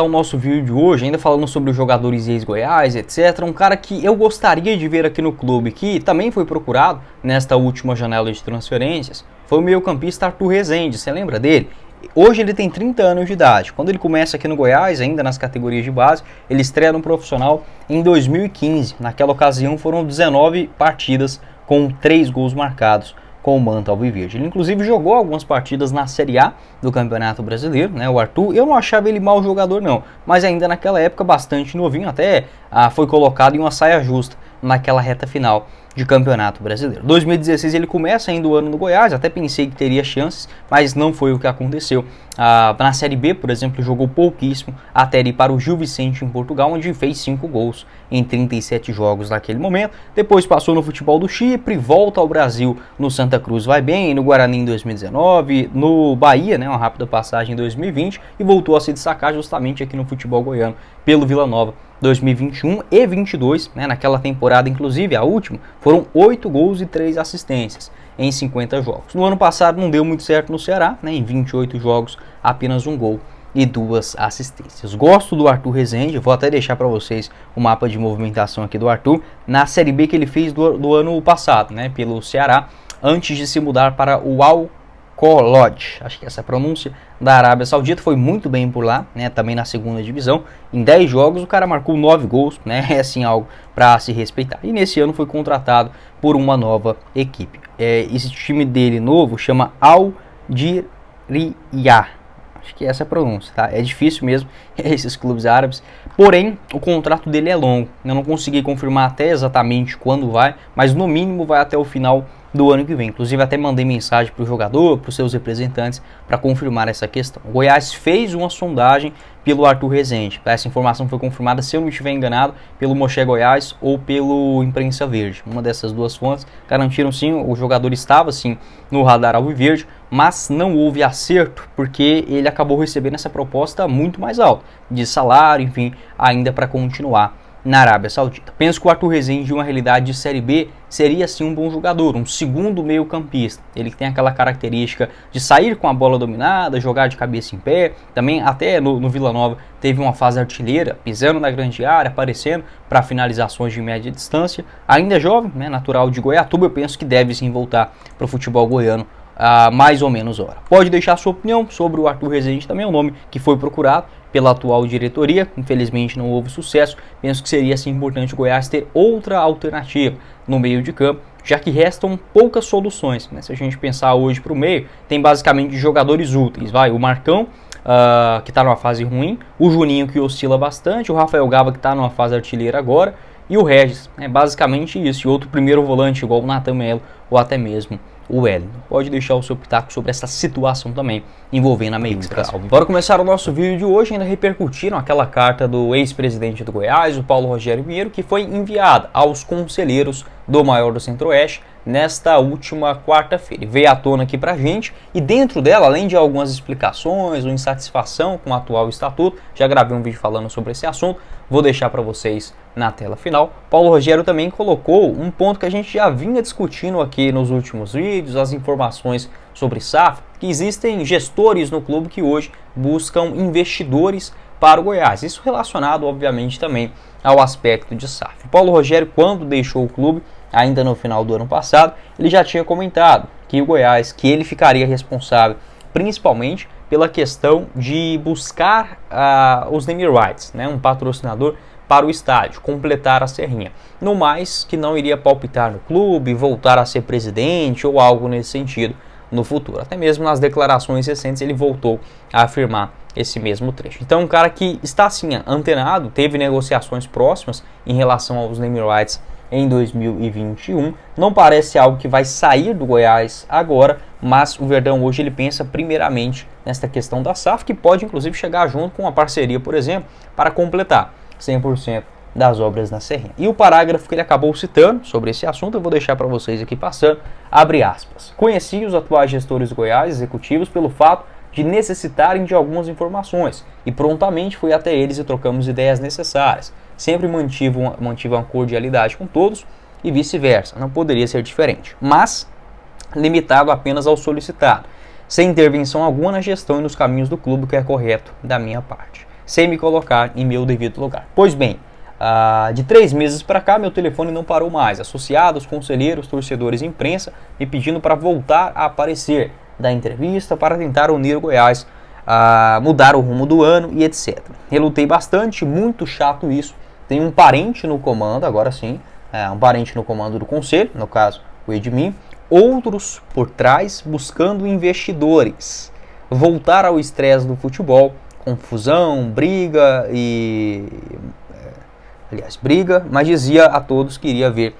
O nosso vídeo de hoje, ainda falando sobre os jogadores ex-Goiás, etc. Um cara que eu gostaria de ver aqui no clube, que também foi procurado nesta última janela de transferências, foi o meio-campista Arthur Rezende. Você lembra dele? Hoje ele tem 30 anos de idade. Quando ele começa aqui no Goiás, ainda nas categorias de base, ele estreia no profissional em 2015. Naquela ocasião foram 19 partidas com 3 gols marcados com o manto alviverde. Ele inclusive jogou algumas partidas na Série A do Campeonato Brasileiro, né? O Arthur, eu não achava ele mau jogador não, mas ainda naquela época bastante novinho, até foi colocado em uma saia justa naquela reta final de Campeonato Brasileiro. 2016 ele começa ainda o ano no Goiás, até pensei que teria chances, mas não foi o que aconteceu. Na Série B, por exemplo, jogou pouquíssimo, até ir para o Gil Vicente em Portugal, onde fez 5 gols em 37 jogos naquele momento. Depois passou no futebol do Chipre, volta ao Brasil no Santa Cruz, vai bem, no Guarani em 2019, no Bahia, né, uma rápida passagem em 2020, e voltou a se destacar justamente aqui no futebol goiano pelo Vila Nova 2021 e 22, né, naquela temporada, inclusive a última, foram 8 gols e 3 assistências em 50 jogos. No ano passado não deu muito certo no Ceará, né, em 28 jogos, apenas 1 gol e 2 assistências. Gosto do Arthur Rezende, vou até deixar para vocês o mapa de movimentação aqui do Arthur, na Série B que ele fez do ano passado, né, pelo Ceará, antes de se mudar para o Al-Kholoud, acho que essa é a pronúncia, da Arábia Saudita. Foi muito bem por lá, né, também na segunda divisão. Em 10 jogos o cara marcou 9 gols, né, é assim algo para se respeitar. E nesse ano foi contratado por uma nova equipe. Esse time dele novo chama Al-Diriyah. Acho que essa é a pronúncia, tá? É difícil mesmo, esses clubes árabes. Porém, o contrato dele é longo. Eu não consegui confirmar até exatamente quando vai, mas no mínimo vai até o final do ano que vem. Inclusive até mandei mensagem para o jogador, para os seus representantes, para confirmar essa questão. O Goiás fez uma sondagem pelo Arthur Rezende. Essa informação foi confirmada, se eu não estiver enganado, pelo Moché Goiás ou pelo Imprensa Verde. Uma dessas duas fontes garantiram sim, o jogador estava sim no radar alviverde, mas não houve acerto, porque ele acabou recebendo essa proposta muito mais alta, de salário, enfim, ainda para continuar na Arábia Saudita. Penso que o Arthur Rezende, em uma realidade de Série B, seria sim um bom jogador, um segundo meio campista. Ele tem aquela característica de sair com a bola dominada, jogar de cabeça em pé. Também até no Vila Nova teve uma fase artilheira, pisando na grande área, aparecendo para finalizações de média distância. Ainda jovem, né, natural de Goiatuba, eu penso que deve sim voltar para o futebol goiano mais ou menos hora. Pode deixar sua opinião sobre o Arthur Rezende, também é um nome que foi procurado pela atual diretoria, infelizmente não houve sucesso. Penso que seria assim importante o Goiás ter outra alternativa no meio de campo, já que restam poucas soluções, né? Se a gente pensar hoje para o meio, tem basicamente jogadores úteis, o Marcão, que está numa fase ruim, o Juninho, que oscila bastante, o Rafael Gava, que está numa fase artilheira agora, e o Regis, é basicamente isso, e outro primeiro volante igual o Nathan Melo ou até mesmo o Wellington. Pode deixar o seu pitaco sobre essa situação também envolvendo a meiuca. Bora começar o nosso vídeo de hoje. Ainda repercutiram aquela carta do ex-presidente do Goiás, o Paulo Rogério Pinheiro, que foi enviada aos conselheiros do maior do Centro-Oeste nesta última quarta-feira. Veio à tona aqui pra gente, e dentro dela, além de algumas explicações ou insatisfação com o atual estatuto, já gravei um vídeo falando sobre esse assunto, vou deixar para vocês na tela final. Paulo Rogério também colocou um ponto que a gente já vinha discutindo aqui nos últimos vídeos, as informações sobre SAF, que existem gestores no clube que hoje buscam investidores para o Goiás. Isso relacionado, obviamente, também ao aspecto de SAF. O Paulo Rogério, quando deixou o clube, ainda no final do ano passado, ele já tinha comentado que o Goiás, que ele ficaria responsável principalmente pela questão de buscar os name rights, né, um patrocinador para o estádio, completar a serrinha. No mais, que não iria palpitar no clube, voltar a ser presidente ou algo nesse sentido no futuro. Até mesmo nas declarações recentes ele voltou a afirmar esse mesmo trecho. Então, um cara que está assim antenado, teve negociações próximas em relação aos name rights em 2021, não parece algo que vai sair do Goiás agora, mas o Verdão hoje ele pensa primeiramente nesta questão da SAF, que pode inclusive chegar junto com uma parceria, por exemplo, para completar 100% das obras na Serrinha. E o parágrafo que ele acabou citando sobre esse assunto, eu vou deixar para vocês aqui passando, abre aspas. Conheci os atuais gestores do Goiás, executivos, pelo fato de necessitarem de algumas informações, e prontamente fui até eles e trocamos ideias necessárias. Sempre mantive uma cordialidade com todos e vice-versa, não poderia ser diferente, mas limitado apenas ao solicitado, sem intervenção alguma na gestão e nos caminhos do clube, que é correto da minha parte. sem me colocar em meu devido lugar. Pois bem, de 3 meses para cá, meu telefone não parou mais. Associados, conselheiros, torcedores e imprensa me pedindo para voltar a aparecer, dar entrevista para tentar unir o Goiás, mudar o rumo do ano e etc. Relutei bastante, muito chato isso. Tem um parente no comando, agora sim, um parente no comando do conselho, no caso o Edmin, outros por trás buscando investidores. Voltar ao estresse do futebol, confusão, briga, mas dizia a todos que iria ver